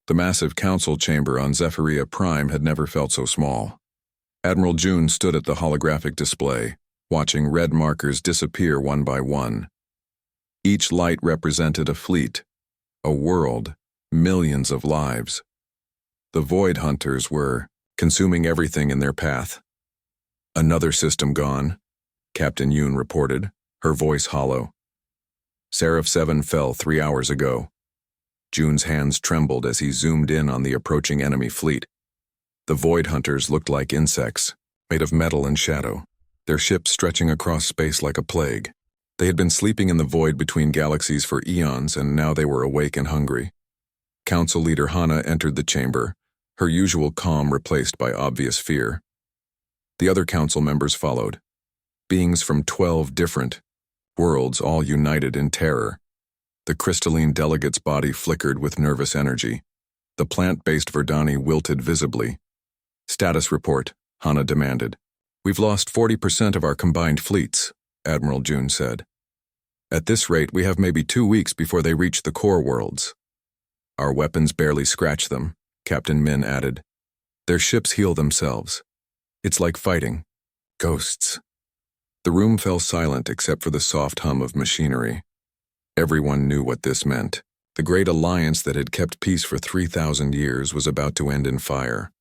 The massive council chamber on Zephyria Prime had never felt so small. Admiral June stood at the holographic display, watching red markers disappear one by one. Each light represented a fleet, a world, millions of lives. The Void Hunters were consuming everything in their path. "Another system gone," Captain Yoon reported, her voice hollow. "Seraph 7 fell 3 hours ago." June's hands trembled as he zoomed in on the approaching enemy fleet. The Void Hunters looked like insects, made of metal and shadow, their ships stretching across space like a plague. They had been sleeping in the void between galaxies for eons, and now they were awake and hungry. Council Leader Hana entered the chamber, her usual calm replaced by obvious fear. The other council members followed, beings from 12 different worlds all united in terror. The crystalline delegate's body flickered with nervous energy. The plant-based Verdani wilted visibly. "Status report," Hana demanded. "We've lost 40% of our combined fleets," Admiral June said. "At this rate, we have maybe 2 weeks before they reach the core worlds." "Our weapons barely scratch them," Captain Min added. "Their ships heal themselves. It's like fighting ghosts." The room fell silent except for the soft hum of machinery. Everyone knew what this meant. The great alliance that had kept peace for 3,000 years was about to end in fire.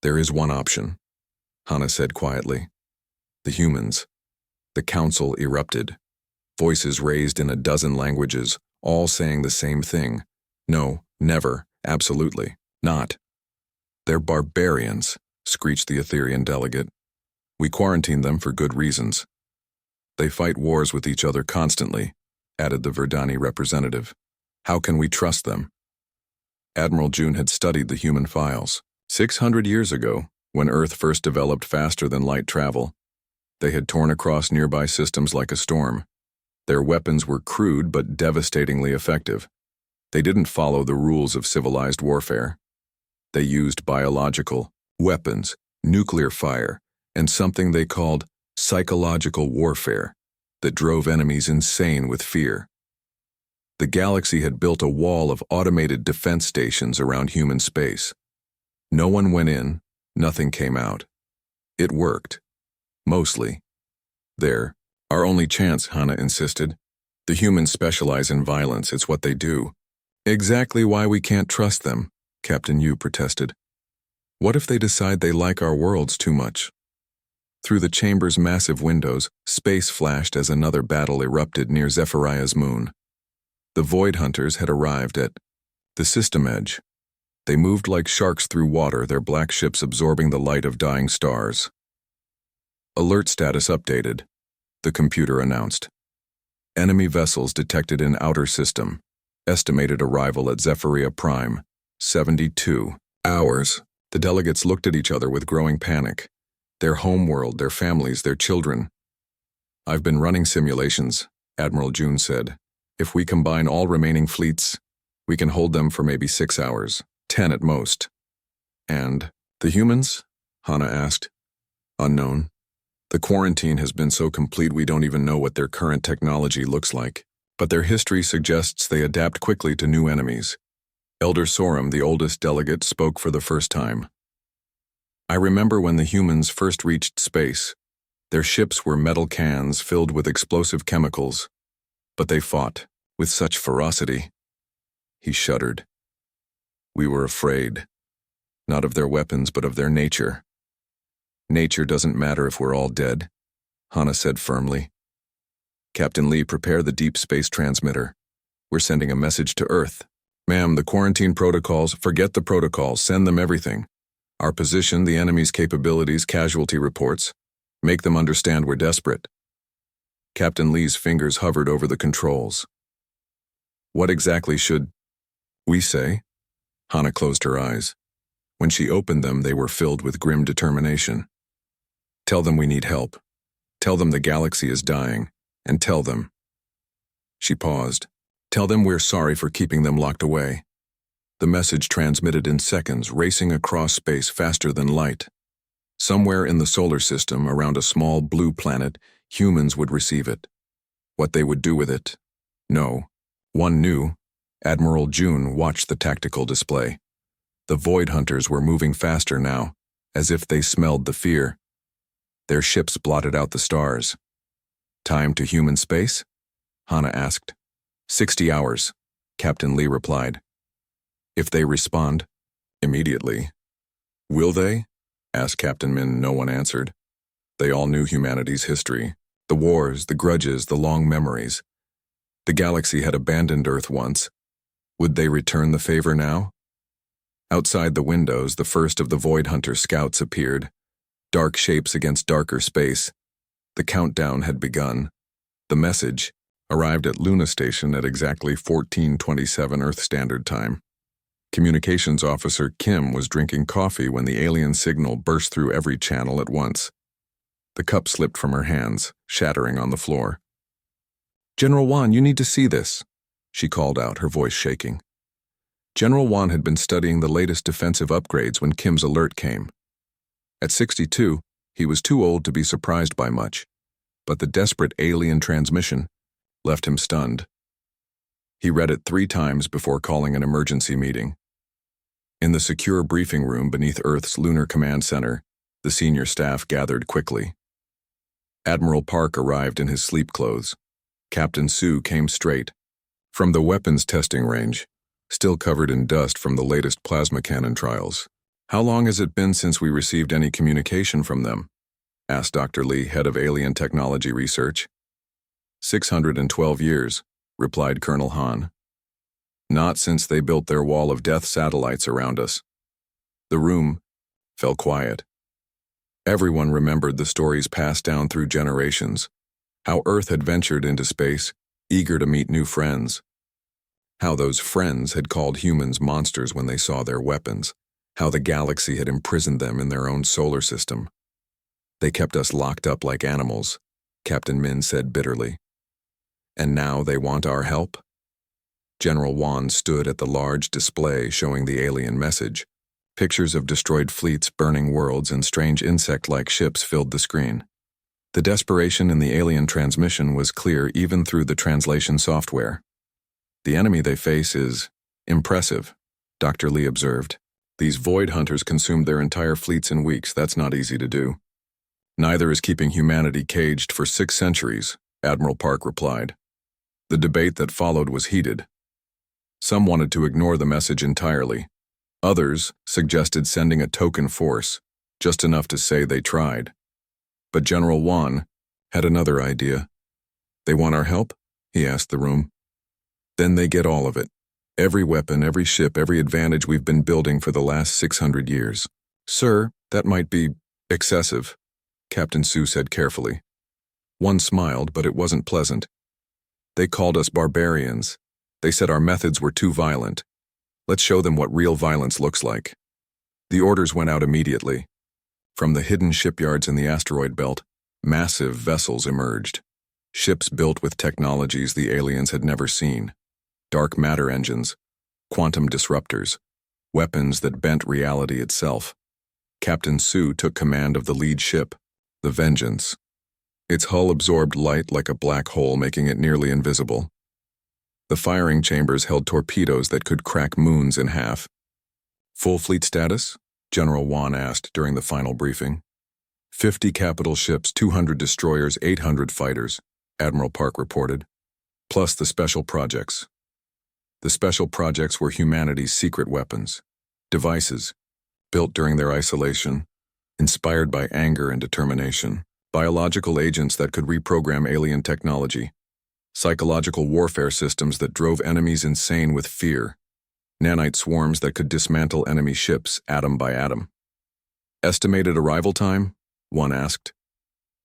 "There is one option," Hana said quietly. "The humans." The council erupted. Voices raised in a dozen languages, all saying the same thing. "No, never, absolutely, not." "They're barbarians," screeched the Etherean delegate. "We quarantine them for good reasons." "They fight wars with each other constantly," added the Verdani representative. "How can we trust them?" Admiral June had studied the human files. 600 years ago, when Earth first developed faster than light travel, they had torn across nearby systems like a storm. Their weapons were crude but devastatingly effective. They didn't follow the rules of civilized warfare. They used biological weapons, nuclear fire, and something they called psychological warfare that drove enemies insane with fear. The galaxy had built a wall of automated defense stations around human space. No one went in, nothing came out. It worked. Mostly. "They're our only chance," Hana insisted. "The humans specialize in violence, it's what they do." "Exactly why we can't trust them," Captain Yu protested. "What if they decide they like our worlds too much?" Through the chamber's massive windows, space flashed as another battle erupted near Zephyraia's moon. The Void Hunters had arrived at the system edge. They moved like sharks through water, their black ships absorbing the light of dying stars. "Alert status updated," the computer announced. "Enemy vessels detected in outer system. Estimated arrival at Zephyria Prime, 72 hours." The delegates looked at each other with growing panic. Their homeworld, their families, their children. "I've been running simulations," Admiral June said. "If we combine all remaining fleets, we can hold them for maybe 6 hours, 10 at most." "And the humans?" Hana asked. "Unknown. The quarantine has been so complete we don't even know what their current technology looks like. But their history suggests they adapt quickly to new enemies." Elder Sorum, the oldest delegate, spoke for the first time. "I remember when the humans first reached space. Their ships were metal cans filled with explosive chemicals. But they fought with such ferocity." He shuddered. "We were afraid. Not of their weapons, but of their nature." "Nature doesn't matter if we're all dead," Hana said firmly. "Captain Lee, prepare the deep space transmitter. We're sending a message to Earth." "Ma'am, the quarantine protocols, forget the protocols, send them everything. Our position, the enemy's capabilities, casualty reports. Make them understand we're desperate." Captain Lee's fingers hovered over the controls. "What exactly should we say?" Hana closed her eyes. When she opened them, they were filled with grim determination. "Tell them we need help. Tell them the galaxy is dying. And tell them." She paused. "Tell them we're sorry for keeping them locked away." The message transmitted in seconds, racing across space faster than light. Somewhere in the solar system, around a small blue planet, humans would receive it. What they would do with it? No. One knew. Admiral June watched the tactical display. The Void Hunters were moving faster now, as if they smelled the fear. Their ships blotted out the stars. "Time to human space?" Hana asked. 60 hours, Captain Lee replied. "If they respond, immediately." "Will they?" asked Captain Min. No one answered. They all knew humanity's history. The wars, the grudges, the long memories. The galaxy had abandoned Earth once. Would they return the favor now? Outside the windows, the first of the Void Hunter scouts appeared. Dark shapes against darker space. The countdown had begun. The message arrived at Luna Station at exactly 14:27 Earth Standard Time. Communications Officer Kim was drinking coffee when the alien signal burst through every channel at once. The cup slipped from her hands, shattering on the floor. "General Wan, you need to see this," she called out, her voice shaking. General Wan had been studying the latest defensive upgrades when Kim's alert came. At 62, he was too old to be surprised by much, but the desperate alien transmission left him stunned. He read it 3 times before calling an emergency meeting. In the secure briefing room beneath Earth's Lunar Command Center, the senior staff gathered quickly. Admiral Park arrived in his sleep clothes. Captain Sue came straight from the weapons testing range, still covered in dust from the latest plasma cannon trials. "How long has it been since we received any communication from them?" asked Dr. Lee, head of Alien Technology Research. 612 years, replied Colonel Han. "Not since they built their wall of death satellites around us." The room fell quiet. Everyone remembered the stories passed down through generations, how Earth had ventured into space, eager to meet new friends. How those friends had called humans monsters when they saw their weapons, how the galaxy had imprisoned them in their own solar system. "They kept us locked up like animals," Captain Min said bitterly. "And now they want our help?" General Wan stood at the large display showing the alien message. Pictures of destroyed fleets, burning worlds, and strange insect-like ships filled the screen. The desperation in the alien transmission was clear even through the translation software. "The enemy they face is impressive," Dr. Lee observed. "These Void Hunters consumed their entire fleets in weeks. That's not easy to do." "Neither is keeping humanity caged for 6 centuries, Admiral Park replied. The debate that followed was heated. Some wanted to ignore the message entirely. Others suggested sending a token force, just enough to say they tried. But General Wan had another idea. "They want our help?" he asked the room. "Then they get all of it. Every weapon, every ship, every advantage we've been building for the last 600 years. "Sir, that might be excessive," Captain Sue said carefully. One smiled, but it wasn't pleasant. "They called us barbarians. They said our methods were too violent. Let's show them what real violence looks like." The orders went out immediately. From the hidden shipyards in the asteroid belt, massive vessels emerged. Ships built with technologies the aliens had never seen. Dark matter engines, quantum disruptors, weapons that bent reality itself. Captain Sue took command of the lead ship, the Vengeance. Its hull absorbed light like a black hole, making it nearly invisible. The firing chambers held torpedoes that could crack moons in half. "Full fleet status?" General Wan asked during the final briefing. 50 capital ships, 200 destroyers, 800 fighters, Admiral Park reported, plus the special projects. The special projects were humanity's secret weapons, devices, built during their isolation, inspired by anger and determination, biological agents that could reprogram alien technology, psychological warfare systems that drove enemies insane with fear, nanite swarms that could dismantle enemy ships atom by atom. "Estimated arrival time?" one asked.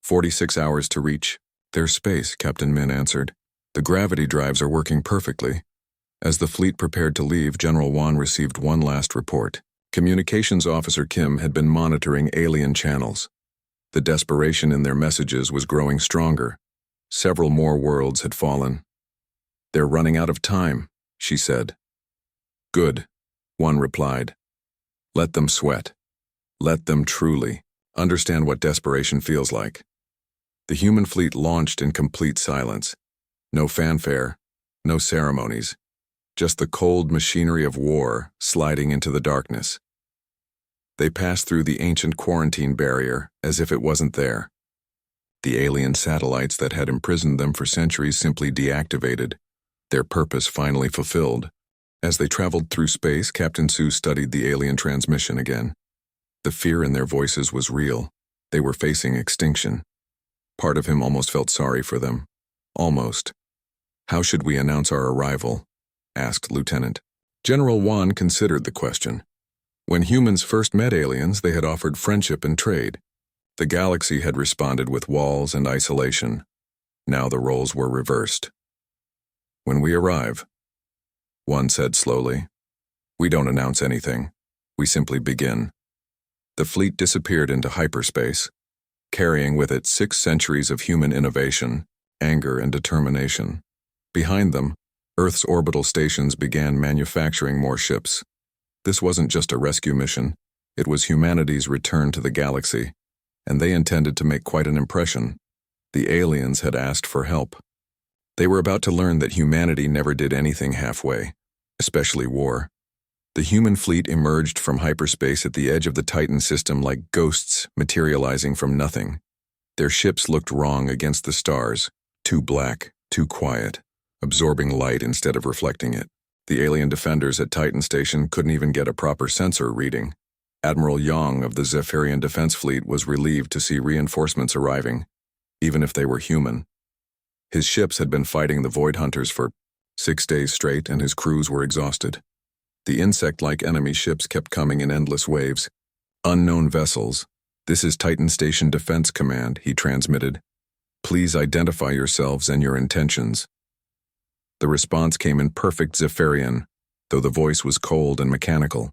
46 hours to reach their space, Captain Min answered. "The gravity drives are working perfectly." As the fleet prepared to leave, General Wan received one last report. Communications Officer Kim had been monitoring alien channels. The desperation in their messages was growing stronger. Several more worlds had fallen. "They're running out of time," she said. "Good," one replied. "Let them sweat. Let them truly understand what desperation feels like." The human fleet launched in complete silence. No fanfare, no ceremonies, just the cold machinery of war sliding into the darkness. They passed through the ancient quarantine barrier as if it wasn't there. The alien satellites that had imprisoned them for centuries simply deactivated, their purpose finally fulfilled. As they traveled through space, Captain Sue studied the alien transmission again. The fear in their voices was real. They were facing extinction. Part of him almost felt sorry for them. Almost. "How should we announce our arrival?" asked Lieutenant. General Wan considered the question. When humans first met aliens, they had offered friendship and trade. The galaxy had responded with walls and isolation. Now the roles were reversed. "When we arrive," one said slowly, "we don't announce anything. We simply begin." The fleet disappeared into hyperspace, carrying with it 6 centuries of human innovation, anger, and determination. Behind them, Earth's orbital stations began manufacturing more ships. This wasn't just a rescue mission, it was humanity's return to the galaxy, and they intended to make quite an impression. The aliens had asked for help. They were about to learn that humanity never did anything halfway, especially war. The human fleet emerged from hyperspace at the edge of the Titan system like ghosts materializing from nothing. Their ships looked wrong against the stars, too black, too quiet, absorbing light instead of reflecting it. The alien defenders at Titan Station couldn't even get a proper sensor reading. Admiral Yang of the Zephyrian Defense Fleet was relieved to see reinforcements arriving, even if they were human. His ships had been fighting the Void Hunters for 6 days straight, and his crews were exhausted. The insect-like enemy ships kept coming in endless waves. "Unknown vessels. This is Titan Station Defense Command," he transmitted. "Please identify yourselves and your intentions." The response came in perfect Zephyrian, though the voice was cold and mechanical.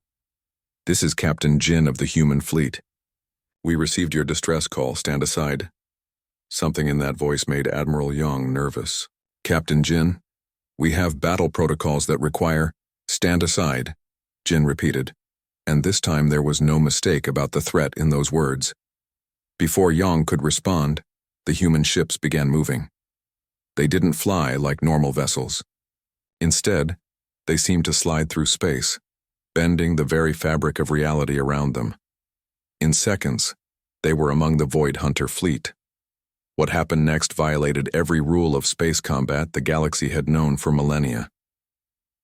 "This is Captain Jin of the human fleet. We received your distress call. Stand aside." Something in that voice made Admiral Yang nervous. "Captain Jin, we have battle protocols that require—" "Stand aside," Jin repeated, and this time there was no mistake about the threat in those words. Before Yang could respond, the human ships began moving. They didn't fly like normal vessels. Instead, they seemed to slide through space, bending the very fabric of reality around them. In seconds, they were among the Void Hunter fleet. What happened next violated every rule of space combat the galaxy had known for millennia.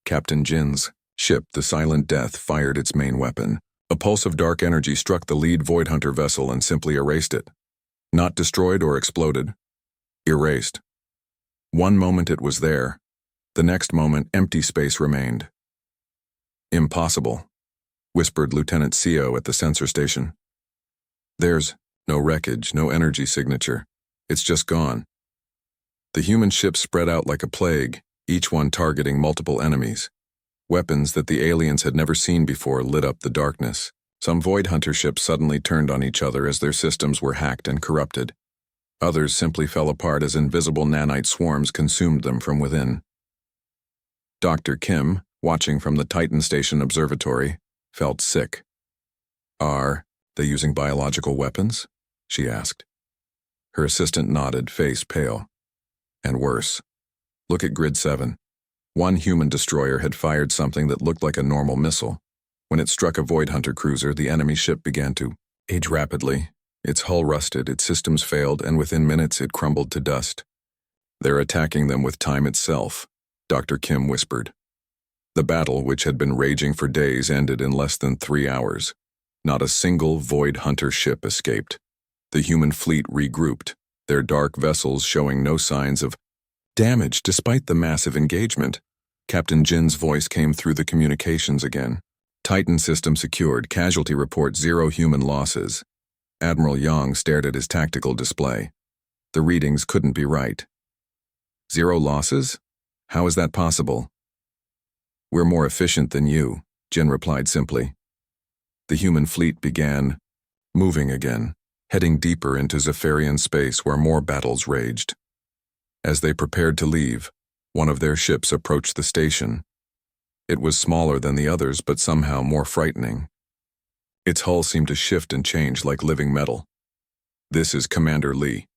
Captain Jin's ship, the Silent Death, fired its main weapon. A pulse of dark energy struck the lead Void Hunter vessel and simply erased it. Not destroyed or exploded. Erased. One moment it was there. The next moment, empty space remained. "Impossible," whispered Lieutenant Seo at the sensor station. "There's no wreckage, no energy signature. It's just gone." The human ships spread out like a plague, each one targeting multiple enemies. Weapons that the aliens had never seen before lit up the darkness. Some Void Hunter ships suddenly turned on each other as their systems were hacked and corrupted. Others simply fell apart as invisible nanite swarms consumed them from within. Dr. Kim, watching from the Titan Station observatory, felt sick. "Are they using biological weapons?" she asked. Her assistant nodded, face pale. "And worse. Look at Grid 7. One human destroyer had fired something that looked like a normal missile. When it struck a Void Hunter cruiser, the enemy ship began to age rapidly. Its hull rusted, its systems failed, and within minutes it crumbled to dust. "They're attacking them with time itself," Dr. Kim whispered. The battle, which had been raging for days, ended in less than 3 hours. Not a single Void Hunter ship escaped. The human fleet regrouped, their dark vessels showing no signs of damage despite the massive engagement. Captain Jin's voice came through the communications again. "Titan system secured. Casualty report 0 human losses." Admiral Yang stared at his tactical display. The readings couldn't be right. "0 losses? How is that possible?" "We're more efficient than you," Jin replied simply. The human fleet began moving again, heading deeper into Zephyrian space where more battles raged. As they prepared to leave, one of their ships approached the station. It was smaller than the others, but somehow more frightening. Its hull seemed to shift and change like living metal. "This is Commander Lee,"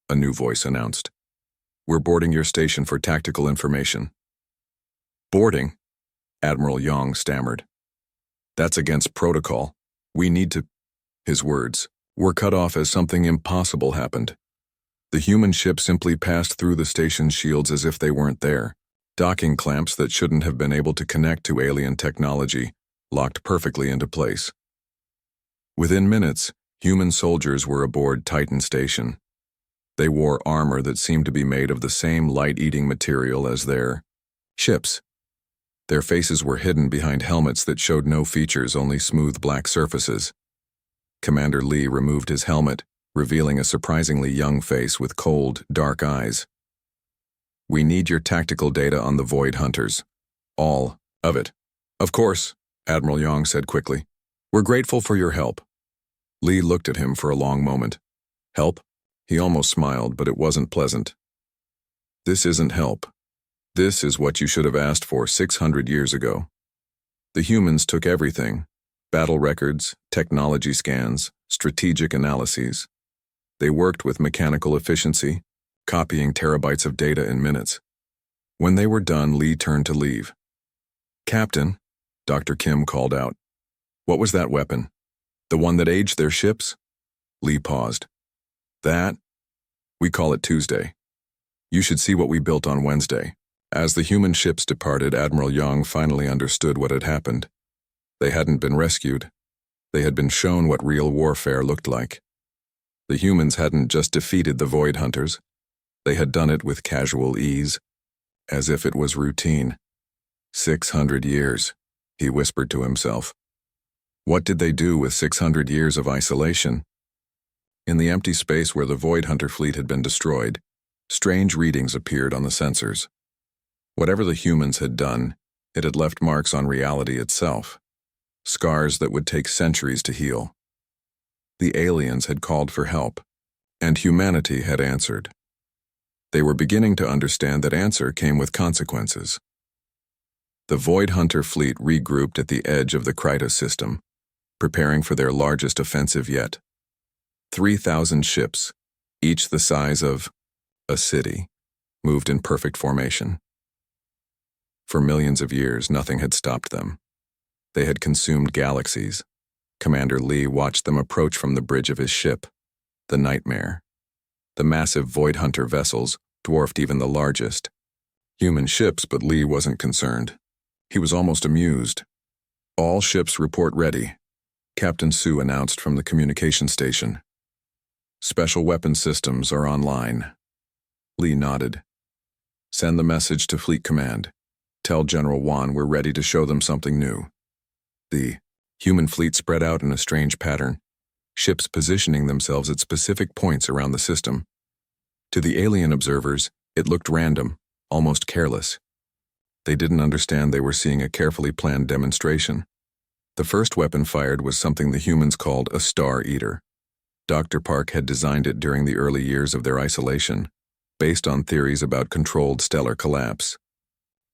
a new voice announced. "We're boarding your station for tactical information." "Boarding?" Admiral Yong stammered. That's against protocol. We need to. His words were cut off as something impossible happened. The human ship simply passed through the station's shields as if they weren't there. Docking clamps that shouldn't have been able to connect to alien technology locked perfectly into place. Within minutes, human soldiers were aboard Titan Station. They wore armor that seemed to be made of the same light-eating material as their ships. Their faces were hidden behind helmets that showed no features, only smooth black surfaces. Commander Lee removed his helmet, revealing a surprisingly young face with cold, dark eyes. We need your tactical data on the Void Hunters. All of it. Of course, Admiral Yong said quickly. We're grateful for your help. Lee looked at him for a long moment. Help? He almost smiled, but it wasn't pleasant. This isn't help. This is what you should have asked for 600 years ago. The humans took everything. Battle records, technology scans, strategic analyses. They worked with mechanical efficiency, copying terabytes of data in minutes. When they were done, Lee turned to leave. Captain, Dr. Kim called out. What was that weapon? The one that aged their ships? Lee paused. That? We call it Tuesday. You should see what we built on Wednesday. As the human ships departed, Admiral Young finally understood what had happened. They hadn't been rescued. They had been shown what real warfare looked like. The humans hadn't just defeated the Void Hunters. They had done it with casual ease, as if it was routine. 600 years, he whispered to himself. What did they do with 600 years of isolation? In the empty space where the Void Hunter fleet had been destroyed, strange readings appeared on the sensors. Whatever the humans had done, it had left marks on reality itself, scars that would take centuries to heal. The aliens had called for help, and humanity had answered. They were beginning to understand that answer came with consequences. The Void Hunter fleet regrouped at the edge of the Krytos system, preparing for their largest offensive yet. 3,000 ships, each the size of a city, moved in perfect formation. For millions of years, nothing had stopped them. They had consumed galaxies. Commander Lee watched them approach from the bridge of his ship, the Nightmare. The massive Void Hunter vessels dwarfed even the largest human ships, but Lee wasn't concerned. He was almost amused. All ships report ready, Captain Sue announced from the communication station. Special weapon systems are online. Lee nodded. Send the message to Fleet Command. Tell General Wan we're ready to show them something new. The human fleet spread out in a strange pattern, ships positioning themselves at specific points around the system. To the alien observers, it looked random, almost careless. They didn't understand they were seeing a carefully planned demonstration. The first weapon fired was something the humans called a Star Eater. Dr. Park had designed it during the early years of their isolation, based on theories about controlled stellar collapse.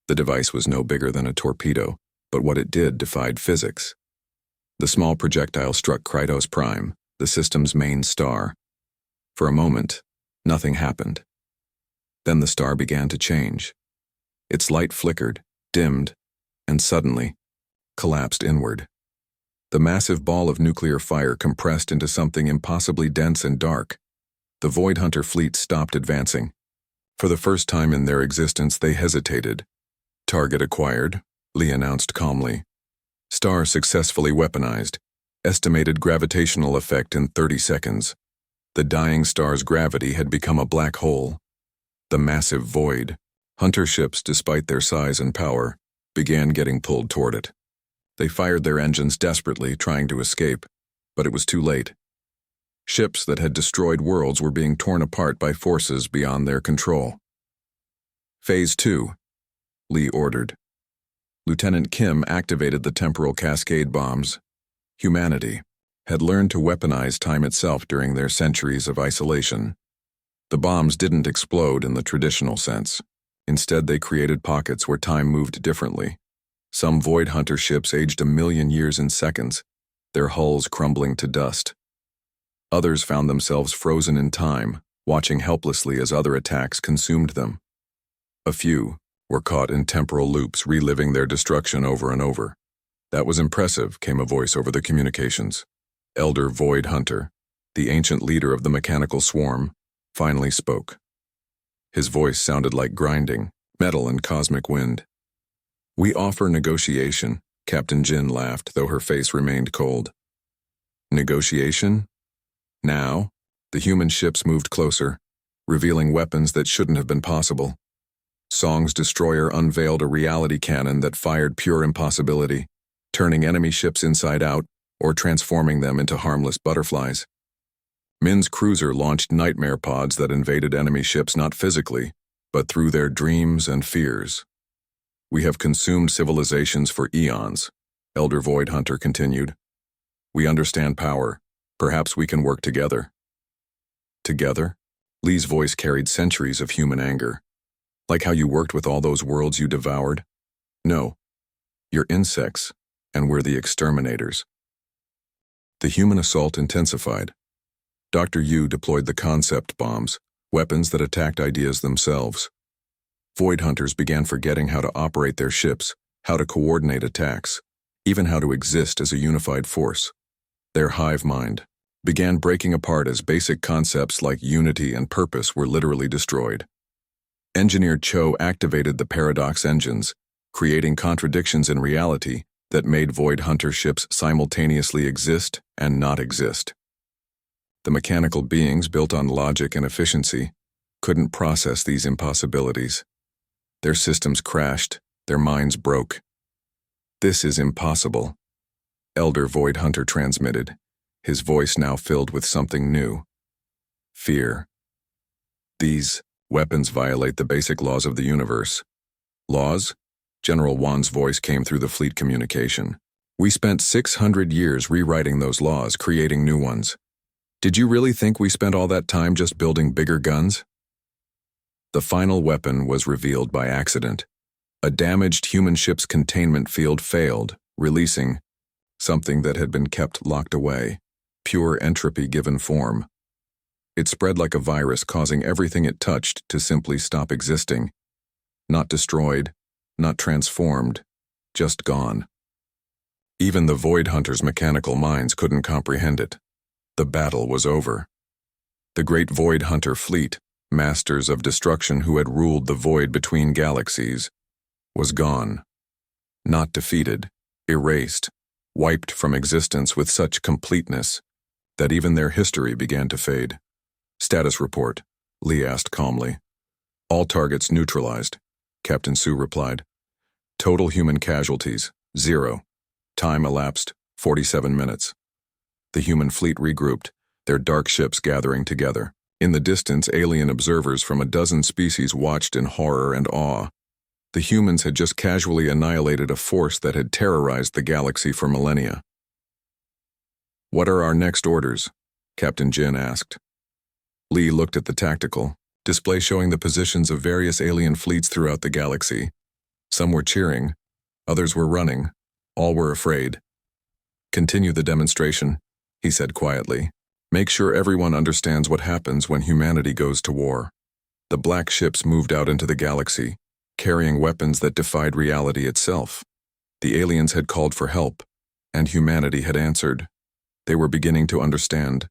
The device was no bigger than a torpedo, but what it did defied physics. The small projectile struck Krytos Prime, the system's main star. For a moment, nothing happened. Then the star began to change. Its light flickered, dimmed, and suddenly collapsed inward. The massive ball of nuclear fire compressed into something impossibly dense and dark. The Void Hunter fleet stopped advancing. For the first time in their existence, they hesitated. Target acquired, Lee announced calmly. Star successfully weaponized. Estimated gravitational effect in 30 seconds. The dying star's gravity had become a black hole. The massive void, Hunter ships, despite their size and power, began getting pulled toward it. They fired their engines desperately, trying to escape, but it was too late. Ships that had destroyed worlds were being torn apart by forces beyond their control. Phase 2, Lee ordered. Lieutenant Kim activated the temporal cascade bombs. Humanity had learned to weaponize time itself during their centuries of isolation. The bombs didn't explode in the traditional sense. Instead, they created pockets where time moved differently. Some Void Hunter ships aged 1,000,000 years in seconds, their hulls crumbling to dust. Others found themselves frozen in time, watching helplessly as other attacks consumed them. A few were caught in temporal loops, reliving their destruction over and over. "That was impressive," came a voice over the communications. Elder Void Hunter, the ancient leader of the mechanical swarm, finally spoke. His voice sounded like grinding metal and cosmic wind. "We offer negotiation," Captain Jin laughed, though her face remained cold. "Negotiation?" Now, the human ships moved closer, revealing weapons that shouldn't have been possible. Song's destroyer unveiled a reality cannon that fired pure impossibility, turning enemy ships inside out or transforming them into harmless butterflies. Min's cruiser launched nightmare pods that invaded enemy ships not physically, but through their dreams and fears. "We have consumed civilizations for eons," Elder Void Hunter continued. "We understand power. Perhaps we can work together." Together? Lee's voice carried centuries of human anger. "Like how you worked with all those worlds you devoured? No. You're insects, and we're the exterminators." The human assault intensified. Dr. Yu deployed the concept bombs, weapons that attacked ideas themselves. Void Hunters began forgetting how to operate their ships, how to coordinate attacks, even how to exist as a unified force. Their hive mind began breaking apart as basic concepts like unity and purpose were literally destroyed. Engineer Cho activated the paradox engines, creating contradictions in reality that made Void Hunter ships simultaneously exist and not exist. The mechanical beings built on logic and efficiency couldn't process these impossibilities. Their systems crashed, their minds broke. "This is impossible," Elder Void Hunter transmitted, his voice now filled with something new. Fear. "These weapons violate the basic laws of the universe." "Laws?" General Wan's voice came through the fleet communication. "We spent 600 years rewriting those laws, creating new ones. Did you really think we spent all that time just building bigger guns?" The final weapon was revealed by accident. A damaged human ship's containment field failed, releasing something that had been kept locked away, pure entropy given form. It spread like a virus, causing everything it touched to simply stop existing. Not destroyed, not transformed, just gone. Even the Void Hunters' mechanical minds couldn't comprehend it. The battle was over. The great Void Hunter fleet, masters of destruction who had ruled the void between galaxies, was gone. Not defeated, erased, wiped from existence with such completeness that even their history began to fade. "Status report," Lee asked calmly. "All targets neutralized," Captain Su replied. "Total human casualties, 0. Time elapsed, 47 minutes. The human fleet regrouped, their dark ships gathering together. In the distance, alien observers from a dozen species watched in horror and awe. The humans had just casually annihilated a force that had terrorized the galaxy for millennia. "What are our next orders?" Captain Jin asked. Lee looked at the tactical display showing the positions of various alien fleets throughout the galaxy. Some were cheering, others were running, all were afraid. "Continue the demonstration," he said quietly. "Make sure everyone understands what happens when humanity goes to war." The black ships moved out into the galaxy, carrying weapons that defied reality itself. The aliens had called for help, and humanity had answered. They were beginning to understand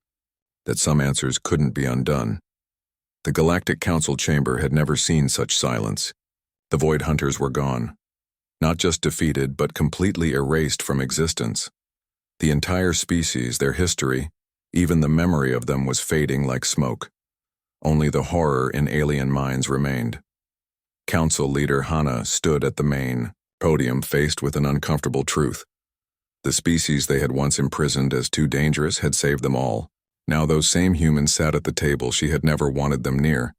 that some answers couldn't be undone. The Galactic Council chamber had never seen such silence. The Void Hunters were gone. Not just defeated, but completely erased from existence. The entire species, their history, even the memory of them was fading like smoke. Only the horror in alien minds remained. Council leader Hana stood at the main podium faced with an uncomfortable truth. The species they had once imprisoned as too dangerous had saved them all. Now those same humans sat at the table she had never wanted them near.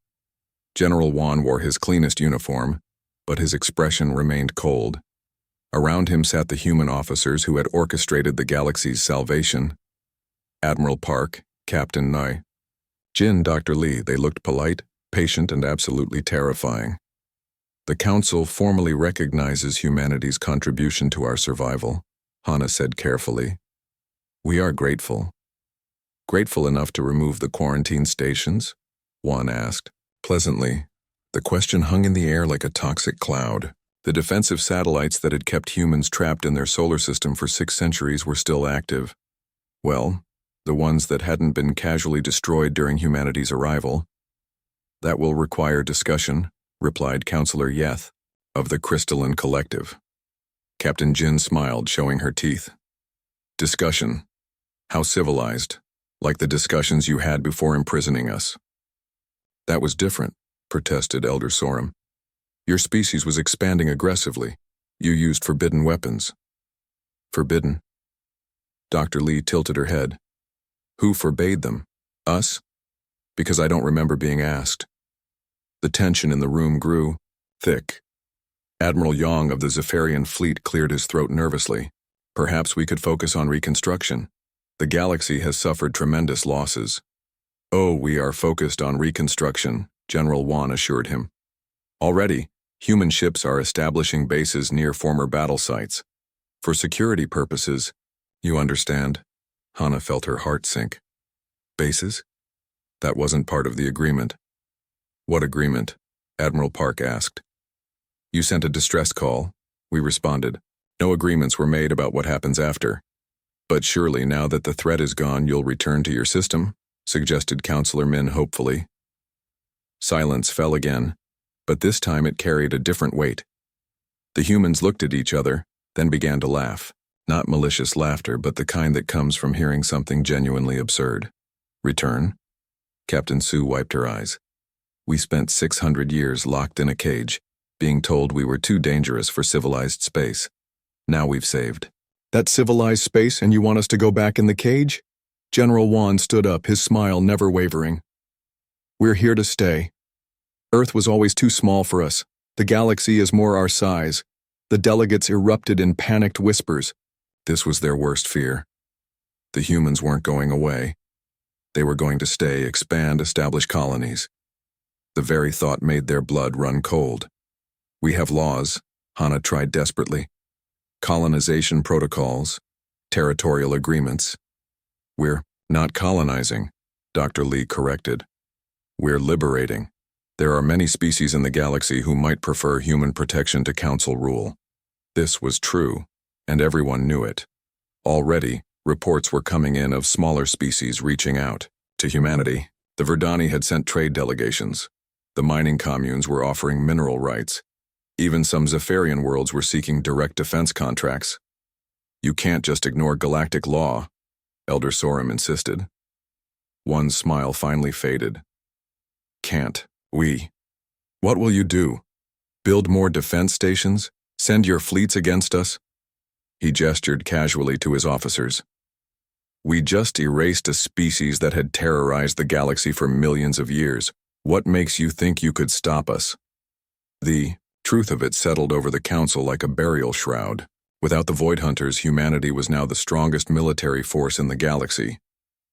General Wan wore his cleanest uniform, but his expression remained cold. Around him sat the human officers who had orchestrated the galaxy's salvation. Admiral Park, Captain Nai, Jin, Dr. Lee. They looked polite, patient, and absolutely terrifying. "The Council formally recognizes humanity's contribution to our survival," Hana said carefully. "We are grateful." "Grateful enough to remove the quarantine stations?" Wan asked. Pleasantly, The question hung in the air like a toxic cloud. The defensive satellites that had kept humans trapped in their solar system for 6 centuries were still active. Well, the ones that hadn't been casually destroyed during humanity's arrival. That will require discussion, replied Counselor Yeth, of the Crystalline Collective. Captain Jin smiled, showing her teeth. Discussion. How civilized, like the discussions you had before imprisoning us. That was different, protested Elder Sorum. Your species was expanding aggressively. You used forbidden weapons. Forbidden? Dr. Lee tilted her head. Who forbade them? Us? Because I don't remember being asked. The tension in the room grew thick. Admiral Yong of the Zephyrian fleet cleared his throat nervously. Perhaps we could focus on reconstruction. The galaxy has suffered tremendous losses. Oh, we are focused on reconstruction, General Wan assured him. Already, human ships are establishing bases near former battle sites. For security purposes, you understand? Hana felt her heart sink. Bases? That wasn't part of the agreement. What agreement? Admiral Park asked. You sent a distress call, we responded. No agreements were made about what happens after. But surely now that the threat is gone, you'll return to your system, suggested Counselor Min hopefully. Silence fell again, but this time it carried a different weight. The humans looked at each other, then began to laugh. Not malicious laughter, but the kind that comes from hearing something genuinely absurd. Return? Captain Sue wiped her eyes. We spent 600 years locked in a cage, being told we were too dangerous for civilized space. Now we've saved. That civilized space, and you want us to go back in the cage? General Wan stood up, his smile never wavering. We're here to stay. Earth was always too small for us. The galaxy is more our size. The delegates erupted in panicked whispers. This was their worst fear. The humans weren't going away. They were going to stay, expand, establish colonies. The very thought made their blood run cold. We have laws, Hana tried desperately. Colonization protocols, territorial agreements. We're not colonizing, Dr. Lee corrected. We're liberating. There are many species in the galaxy who might prefer human protection to council rule. This was true, and everyone knew it. Already, reports were coming in of smaller species reaching out. To humanity, the Verdani had sent trade delegations. The mining communes were offering mineral rights. Even some Zephyrian worlds were seeking direct defense contracts. You can't just ignore galactic law, Elder Sorum insisted. One smile finally faded. Can't. We. What will you do? Build more defense stations? Send your fleets against us? He gestured casually to his officers. We just erased a species that had terrorized the galaxy for millions of years. What makes you think you could stop us? The truth of it settled over the council like a burial shroud. Without the Void Hunters, humanity was now the strongest military force in the galaxy.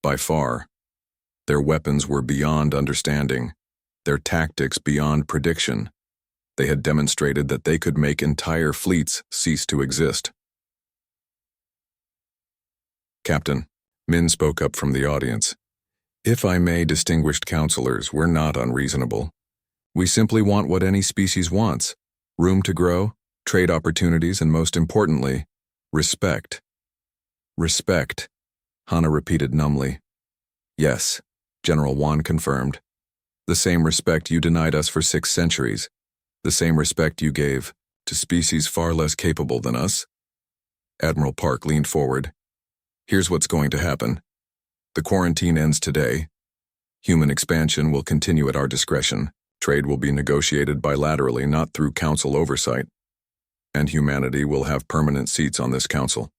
By far. Their weapons were beyond understanding. Their tactics beyond prediction. They had demonstrated that they could make entire fleets cease to exist. Captain, Min spoke up from the audience. If I may, distinguished counselors, we're not unreasonable. We simply want what any species wants. Room to grow, trade opportunities, and most importantly, respect. Respect, Hana repeated numbly. Yes, General Wan confirmed. The same respect you denied us for 6 centuries. The same respect you gave to species far less capable than us. Admiral Park leaned forward. Here's what's going to happen. The quarantine ends today. Human expansion will continue at our discretion. Trade will be negotiated bilaterally, not through council oversight. And humanity will have permanent seats on this council.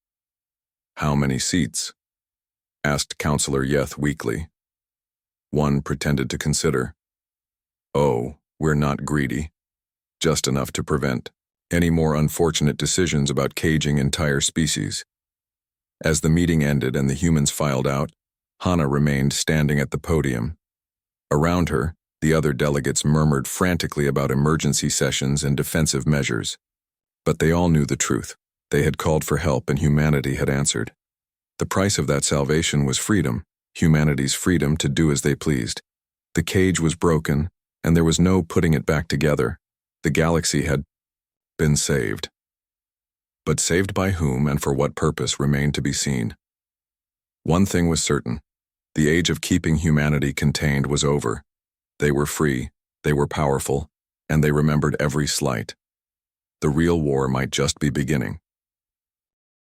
How many seats? Asked Counselor Yeth weakly. One pretended to consider. Oh, we're not greedy. Just enough to prevent any more unfortunate decisions about caging entire species. As the meeting ended and the humans filed out, Hana remained standing at the podium. Around her, the other delegates murmured frantically about emergency sessions and defensive measures. But they all knew the truth. They had called for help and humanity had answered. The price of that salvation was freedom, humanity's freedom to do as they pleased. The cage was broken, and there was no putting it back together. The galaxy had been saved. But saved by whom and for what purpose remained to be seen. One thing was certain. The age of keeping humanity contained was over. They were free, they were powerful, and they remembered every slight. The real war might just be beginning.